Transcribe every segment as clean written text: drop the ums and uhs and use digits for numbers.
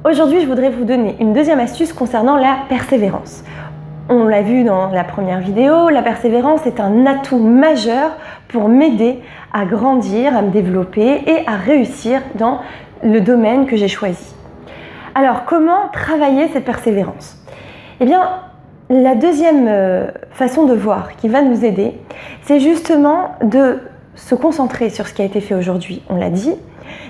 Aujourd'hui, je voudrais vous donner une deuxième astuce concernant la persévérance. On l'a vu dans la première vidéo, la persévérance est un atout majeur pour m'aider à grandir, à me développer et à réussir dans le domaine que j'ai choisi. Alors, comment travailler cette persévérance? Eh bien, la deuxième façon de voir qui va nous aider, c'est justement de se concentrer sur ce qui a été fait aujourd'hui, on l'a dit,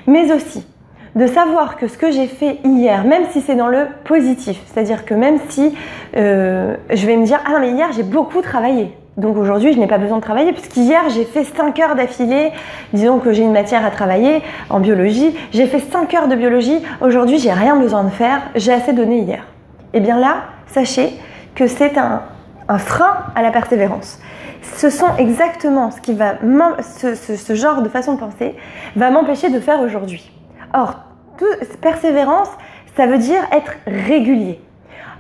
mais aussi de savoir que ce que j'ai fait hier, même si c'est dans le positif, c'est-à-dire que même si je vais me dire « Ah mais hier j'ai beaucoup travaillé, donc aujourd'hui je n'ai pas besoin de travailler puisqu'hier j'ai fait 5 heures d'affilée, disons que j'ai une matière à travailler en biologie, j'ai fait 5 heures de biologie, aujourd'hui j'ai rien besoin de faire, j'ai assez donné hier. » Et bien là, sachez que c'est un frein à la persévérance. Ce sont exactement ce qui va, ce genre de façon de penser va m'empêcher de faire aujourd'hui. Or, persévérance, ça veut dire être régulier.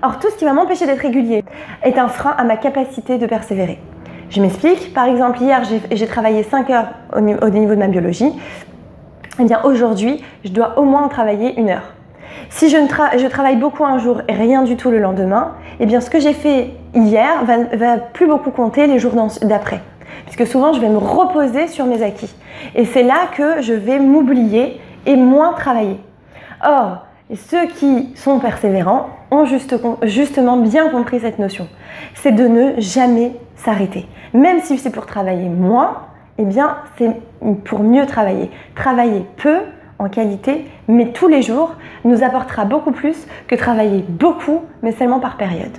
Or, tout ce qui va m'empêcher d'être régulier est un frein à ma capacité de persévérer. Je m'explique. Par exemple, hier, j'ai travaillé 5 heures au niveau de ma biologie. Eh bien, aujourd'hui, je dois au moins travailler 1 heure. Si je travaille beaucoup un jour et rien du tout le lendemain, eh bien, ce que j'ai fait hier va plus beaucoup compter les jours d'après. Puisque souvent, je vais me reposer sur mes acquis. Et c'est là que je vais m'oublier et moins travailler. Or, ceux qui sont persévérants ont justement bien compris cette notion. C'est de ne jamais s'arrêter. Même si c'est pour travailler moins, eh bien, c'est pour mieux travailler. Travailler peu, en qualité, mais tous les jours, nous apportera beaucoup plus que travailler beaucoup, mais seulement par période.